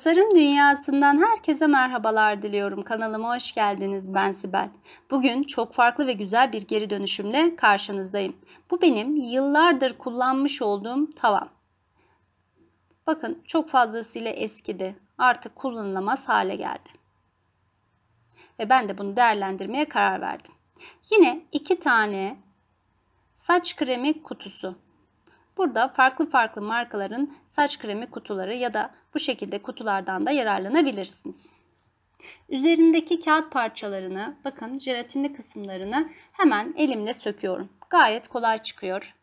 Tasarım dünyasından herkese merhabalar diliyorum. Kanalıma hoş geldiniz. Ben Sibel. Bugün çok farklı ve güzel bir geri dönüşümle karşınızdayım. Bu benim yıllardır kullanmış olduğum tavam. Bakın çok fazlasıyla eskidi. Artık kullanılamaz hale geldi. Ve ben de bunu değerlendirmeye karar verdim. Yine 2 tane saç kremi kutusu. Burada farklı markaların saç kremi kutuları ya da bu şekilde kutulardan da yararlanabilirsiniz. Üzerindeki kağıt parçalarını, bakın jelatinli kısımlarını hemen elimle söküyorum. Gayet kolay çıkıyor.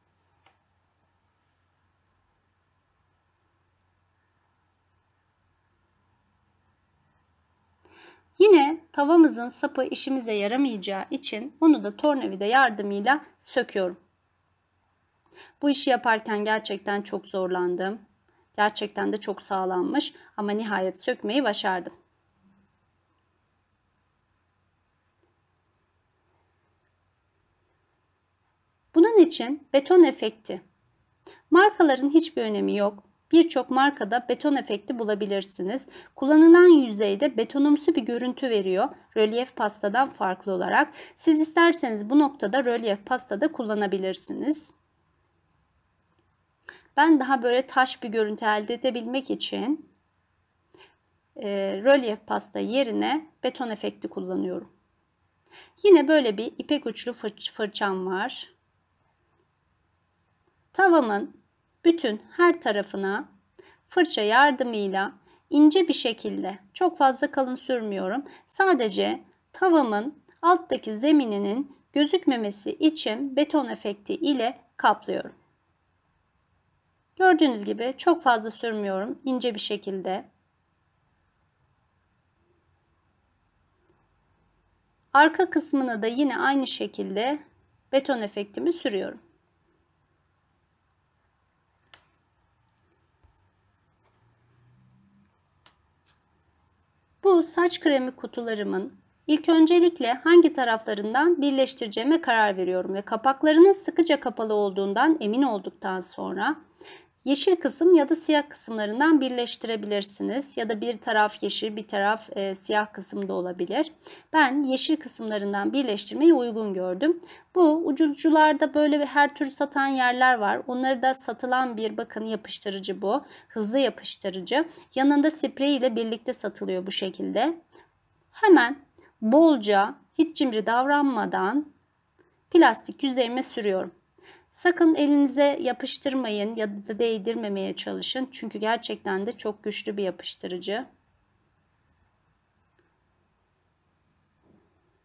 Yine tavamızın sapı işimize yaramayacağı için onu da tornavida yardımıyla söküyorum. Bu işi yaparken gerçekten çok zorlandım. Gerçekten de çok sağlammış ama nihayet sökmeyi başardım. Bunun için beton efekti. Markaların hiçbir önemi yok. Birçok markada beton efekti bulabilirsiniz. Kullanılan yüzeyde betonumsu bir görüntü veriyor. Rölyef pastadan farklı olarak. Siz isterseniz bu noktada rölyef pastada kullanabilirsiniz. Ben daha böyle taş bir görüntü elde edebilmek için rölyef pasta yerine beton efekti kullanıyorum. Yine böyle bir ipek uçlu fırçam var. Tavamın bütün her tarafına fırça yardımıyla ince bir şekilde, çok fazla kalın sürmüyorum. Sadece tavamın alttaki zemininin gözükmemesi için beton efekti ile kaplıyorum. Gördüğünüz gibi çok fazla sürmüyorum, ince bir şekilde. Arka kısmına da yine aynı şekilde beton efektimi sürüyorum. Bu saç kremi kutularımın ilk öncelikle hangi taraflarından birleştireceğime karar veriyorum ve kapaklarının sıkıca kapalı olduğundan emin olduktan sonra yeşil kısım ya da siyah kısımlarından birleştirebilirsiniz. Ya da bir taraf yeşil, bir taraf siyah kısım da olabilir. Ben yeşil kısımlarından birleştirmeyi uygun gördüm. Bu ucuzcularda böyle her tür satan yerler var. Onları da satılan bir bakın yapıştırıcı bu. Hızlı yapıştırıcı. Yanında sprey ile birlikte satılıyor bu şekilde. Hemen bolca hiç cimri davranmadan plastik yüzeyime sürüyorum. Sakın elinize yapıştırmayın ya da değdirmemeye çalışın. Çünkü gerçekten de çok güçlü bir yapıştırıcı.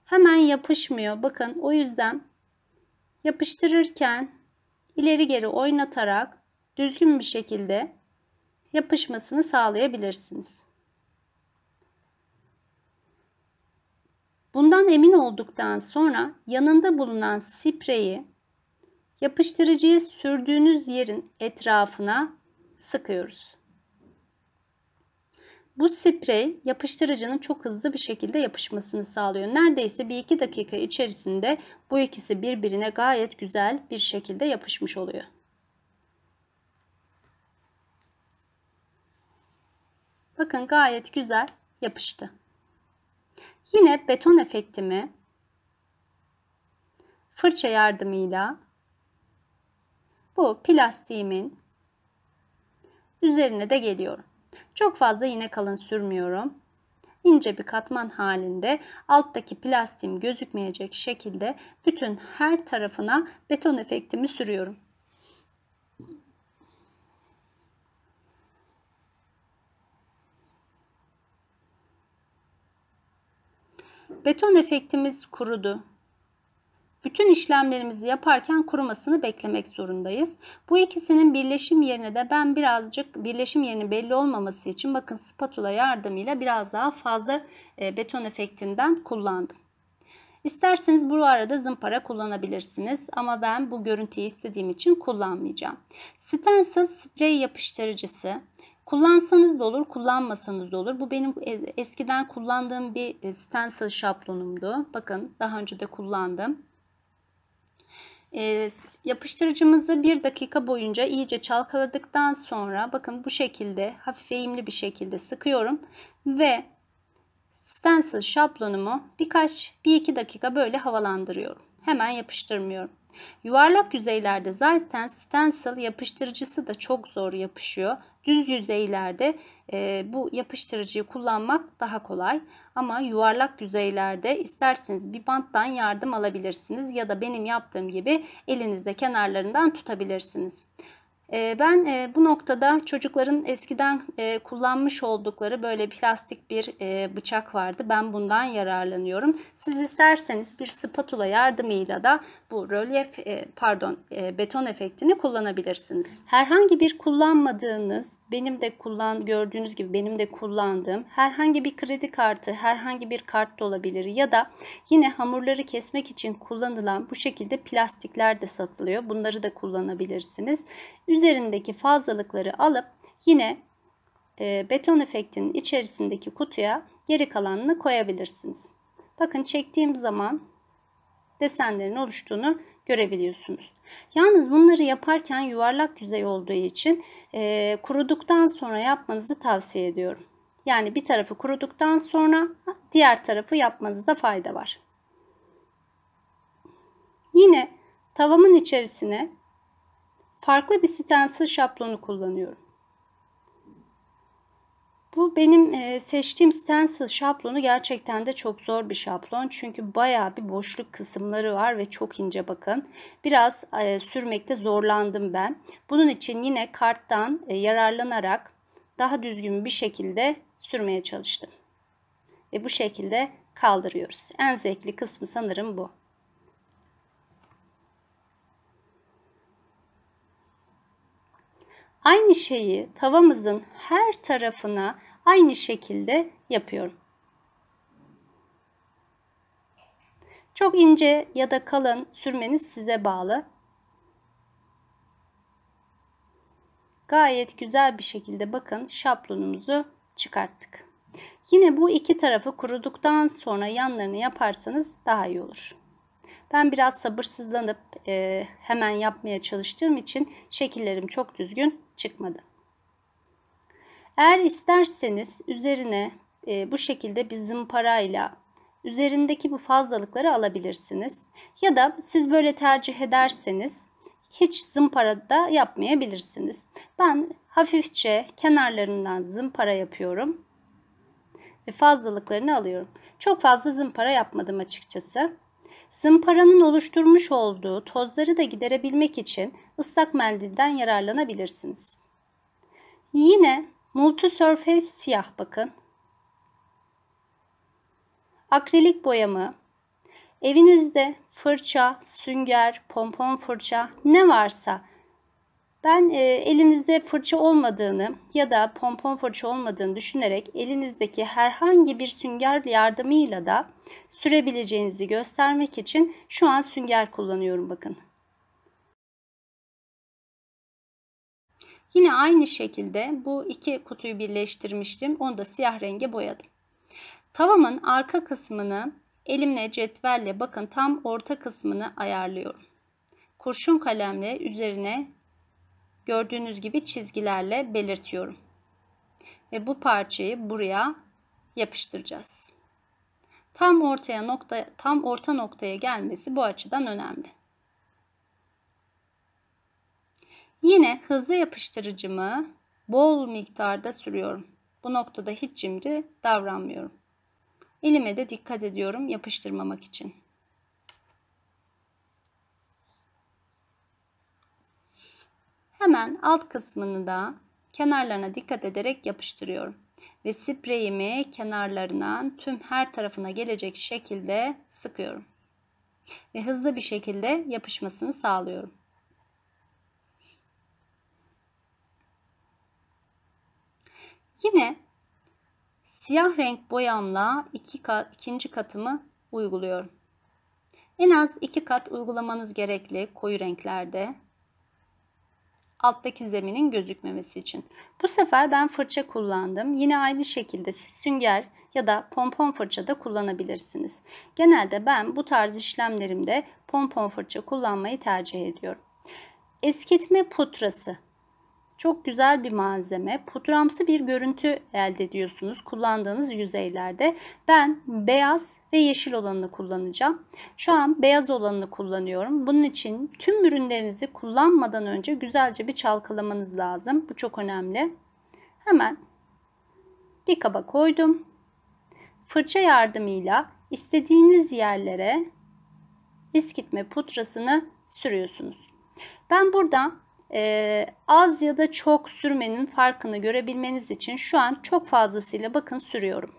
Hemen yapışmıyor. Bakın o yüzden yapıştırırken ileri geri oynatarak düzgün bir şekilde yapışmasını sağlayabilirsiniz. Bundan emin olduktan sonra yanında bulunan spreyi yapıştırıcıyı sürdüğünüz yerin etrafına sıkıyoruz. Bu sprey yapıştırıcının çok hızlı bir şekilde yapışmasını sağlıyor. Neredeyse 1-2 dakika içerisinde bu ikisi birbirine gayet güzel bir şekilde yapışmış oluyor. Bakın gayet güzel yapıştı. Yine beton efektimi fırça yardımıyla bu plastiğimin üzerine de geliyorum. Çok fazla yine kalın sürmüyorum. İnce bir katman halinde alttaki plastiğim gözükmeyecek şekilde bütün her tarafına beton efektimi sürüyorum. Beton efektimiz kurudu. Bütün işlemlerimizi yaparken kurumasını beklemek zorundayız. Bu ikisinin birleşim yerine de ben birazcık birleşim yerinin belli olmaması için bakın spatula yardımıyla biraz daha fazla beton efektinden kullandım. İsterseniz bu arada zımpara kullanabilirsiniz ama ben bu görüntüyü istediğim için kullanmayacağım. Stencil sprey yapıştırıcısı. Kullansanız da olur, kullanmasanız da olur. Bu benim eskiden kullandığım bir stencil şablonumdu. Bakın daha önce de kullandım. Yapıştırıcımızı 1 dakika boyunca iyice çalkaladıktan sonra bakın bu şekilde hafif eğimli bir şekilde sıkıyorum ve stencil şablonumu bir iki dakika böyle havalandırıyorum. Hemen yapıştırmıyorum. Yuvarlak yüzeylerde zaten stencil yapıştırıcısı da çok zor yapışıyor. Düz yüzeylerde bu yapıştırıcıyı kullanmak daha kolay. Ama yuvarlak yüzeylerde isterseniz bir banttan yardım alabilirsiniz ya da benim yaptığım gibi elinizde kenarlarından tutabilirsiniz. Ben bu noktada çocukların eskiden kullanmış oldukları böyle plastik bir bıçak vardı. Ben bundan yararlanıyorum. Siz isterseniz bir spatula yardımıyla da bu beton efektini kullanabilirsiniz. Herhangi bir kullanmadığınız, gördüğünüz gibi benim de kullandığım herhangi bir kredi kartı, herhangi bir kart da olabilir ya da yine hamurları kesmek için kullanılan bu şekilde plastikler de satılıyor. Bunları da kullanabilirsiniz. Üzerindeki fazlalıkları alıp yine beton efektinin içerisindeki kutuya geri kalanını koyabilirsiniz. Bakın çektiğim zaman desenlerin oluştuğunu görebiliyorsunuz. Yalnız bunları yaparken yuvarlak yüzey olduğu için kuruduktan sonra yapmanızı tavsiye ediyorum. Yani bir tarafı kuruduktan sonra diğer tarafı yapmanızda fayda var. Yine tavamın içerisine farklı bir stencil şablonu kullanıyorum. Bu benim seçtiğim stencil şablonu gerçekten de çok zor bir şablon. Çünkü bayağı bir boşluk kısımları var ve çok ince bakın. Biraz sürmekte zorlandım ben. Bunun için yine karttan yararlanarak daha düzgün bir şekilde sürmeye çalıştım. Ve bu şekilde kaldırıyoruz. En zevkli kısmı sanırım bu. Aynı şeyi tavamızın her tarafına aynı şekilde yapıyorum. Çok ince ya da kalın sürmeniz size bağlı. Gayet güzel bir şekilde bakın şablonumuzu çıkarttık. Yine bu iki tarafı kuruduktan sonra yanlarını yaparsanız daha iyi olur. Ben biraz sabırsızlanıp hemen yapmaya çalıştığım için şekillerim çok düzgün çıkmadı. Eğer isterseniz üzerine bu şekilde bir zımparayla üzerindeki bu fazlalıkları alabilirsiniz. Ya da siz böyle tercih ederseniz hiç zımpara da yapmayabilirsiniz. Ben hafifçe kenarlarından zımpara yapıyorum ve fazlalıklarını alıyorum. Çok fazla zımpara yapmadım açıkçası. Zımparanın oluşturmuş olduğu tozları da giderebilmek için ıslak mendilden yararlanabilirsiniz. Yine Multisurface siyah bakın. Akrilik boyamı, evinizde fırça, sünger, pompon fırça ne varsa ben elinizde fırça olmadığını ya da pompon fırça olmadığını düşünerek elinizdeki herhangi bir sünger yardımıyla da sürebileceğinizi göstermek için şu an sünger kullanıyorum bakın. Yine aynı şekilde bu iki kutuyu birleştirmiştim. Onu da siyah renge boyadım. Tavamın arka kısmını elimle cetvelle bakın tam orta kısmını ayarlıyorum. Kurşun kalemle üzerine gördüğünüz gibi çizgilerle belirtiyorum. Ve bu parçayı buraya yapıştıracağız. Tam orta noktaya gelmesi bu açıdan önemli. Yine hızlı yapıştırıcımı bol miktarda sürüyorum. Bu noktada hiç cimri davranmıyorum. Elime de dikkat ediyorum yapıştırmamak için. Hemen alt kısmını da kenarlarına dikkat ederek yapıştırıyorum. Ve spreyimi kenarlarından tüm her tarafına gelecek şekilde sıkıyorum. Ve hızlı bir şekilde yapışmasını sağlıyorum. Yine siyah renk boyamla ikinci katımı uyguluyorum. En az 2 kat uygulamanız gerekli koyu renklerde. Alttaki zeminin gözükmemesi için. Bu sefer ben fırça kullandım. Yine aynı şekilde sünger ya da pompon fırça da kullanabilirsiniz. Genelde ben bu tarz işlemlerimde pompon fırça kullanmayı tercih ediyorum. Eskitme pudrası. Çok güzel bir malzeme. Pudramsı bir görüntü elde ediyorsunuz kullandığınız yüzeylerde. Ben beyaz ve yeşil olanını kullanacağım. Şu an beyaz olanını kullanıyorum. Bunun için tüm ürünlerinizi kullanmadan önce güzelce bir çalkalamanız lazım. Bu çok önemli. Hemen bir kaba koydum. Fırça yardımıyla istediğiniz yerlere eskitme pudrasını sürüyorsunuz. Ben burada az ya da çok sürmenin farkını görebilmeniz için şu an çok fazlasıyla bakın sürüyorum.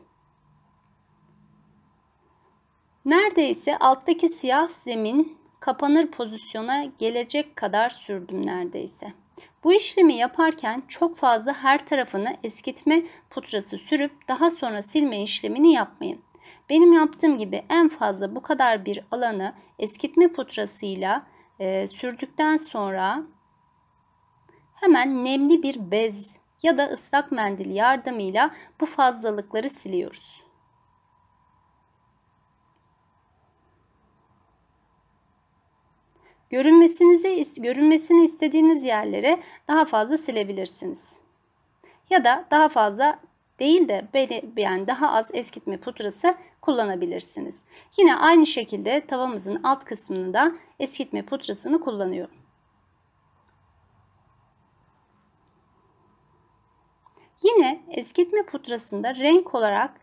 Neredeyse alttaki siyah zemin kapanır pozisyona gelecek kadar sürdüm neredeyse. Bu işlemi yaparken çok fazla her tarafını eskitme pudrası sürüp daha sonra silme işlemini yapmayın. Benim yaptığım gibi en fazla bu kadar bir alanı eskitme pudrasıyla sürdükten sonra hemen nemli bir bez ya da ıslak mendil yardımıyla bu fazlalıkları siliyoruz. Görünmesini istediğiniz yerlere daha fazla silebilirsiniz. Ya da daha fazla değil de yani daha az eskitme pudrası kullanabilirsiniz. Yine aynı şekilde tavamızın alt kısmını da eskitme pudrasını kullanıyorum. Yine eskitme pudrasında renk olarak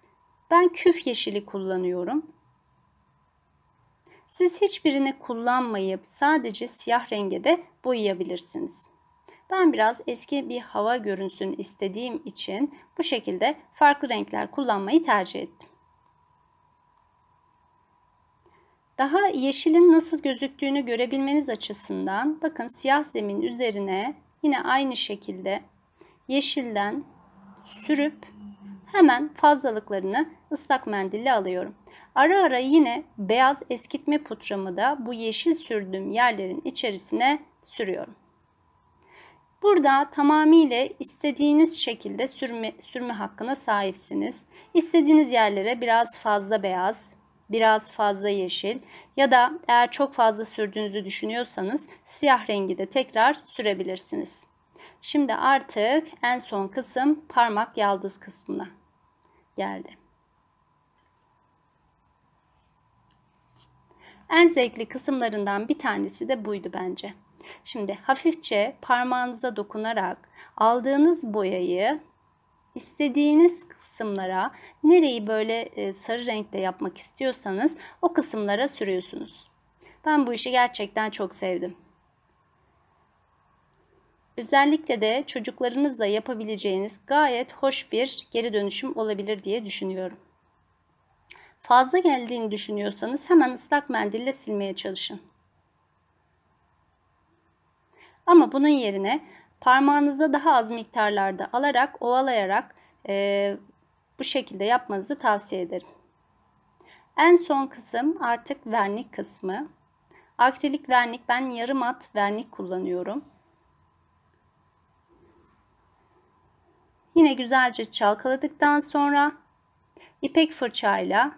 ben küf yeşili kullanıyorum. Siz hiçbirini kullanmayıp sadece siyah renge de boyayabilirsiniz. Ben biraz eski bir hava görünsün istediğim için bu şekilde farklı renkler kullanmayı tercih ettim. Daha yeşilin nasıl gözüktüğünü görebilmeniz açısından bakın siyah zemin üzerine yine aynı şekilde yeşilden sürüp hemen fazlalıklarını ıslak mendille alıyorum. Ara ara yine beyaz eskitme pudramı da bu yeşil sürdüğüm yerlerin içerisine sürüyorum. Burada tamamıyla istediğiniz şekilde sürme hakkına sahipsiniz. İstediğiniz yerlere biraz fazla beyaz, biraz fazla yeşil ya da eğer çok fazla sürdüğünüzü düşünüyorsanız siyah rengi de tekrar sürebilirsiniz. Şimdi artık en son kısım parmak yaldız kısmına geldi. En zevkli kısımlarından bir tanesi de buydu bence. Şimdi hafifçe parmağınıza dokunarak aldığınız boyayı istediğiniz kısımlara, nereyi böyle sarı renkte yapmak istiyorsanız o kısımlara sürüyorsunuz. Ben bu işi gerçekten çok sevdim. Özellikle de çocuklarınızla yapabileceğiniz gayet hoş bir geri dönüşüm olabilir diye düşünüyorum. Fazla geldiğini düşünüyorsanız hemen ıslak mendille silmeye çalışın. Ama bunun yerine parmağınıza daha az miktarlarda alarak, ovalayarak bu şekilde yapmanızı tavsiye ederim. En son kısım artık vernik kısmı. Akrilik vernik, ben yarı mat vernik kullanıyorum. Yine güzelce çalkaladıktan sonra ipek fırçayla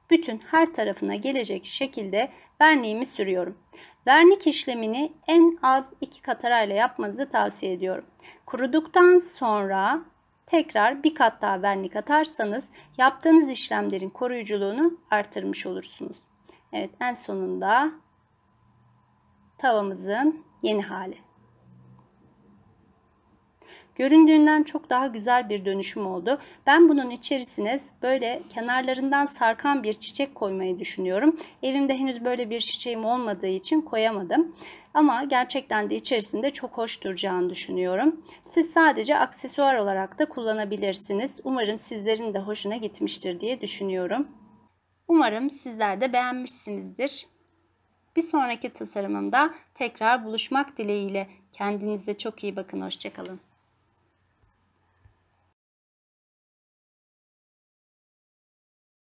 bütün her tarafına gelecek şekilde verniğimi sürüyorum. Vernik işlemini en az 2 katarayla yapmanızı tavsiye ediyorum. Kuruduktan sonra tekrar bir kat daha vernik atarsanız yaptığınız işlemlerin koruyuculuğunu artırmış olursunuz. Evet, en sonunda tavamızın yeni hali. Göründüğünden çok daha güzel bir dönüşüm oldu. Ben bunun içerisine böyle kenarlarından sarkan bir çiçek koymayı düşünüyorum. Evimde henüz böyle bir çiçeğim olmadığı için koyamadım. Ama gerçekten de içerisinde çok hoş duracağını düşünüyorum. Siz sadece aksesuar olarak da kullanabilirsiniz. Umarım sizlerin de hoşuna gitmiştir diye düşünüyorum. Umarım sizler de beğenmişsinizdir. Bir sonraki tasarımımda tekrar buluşmak dileğiyle. Kendinize çok iyi bakın. Hoşça kalın.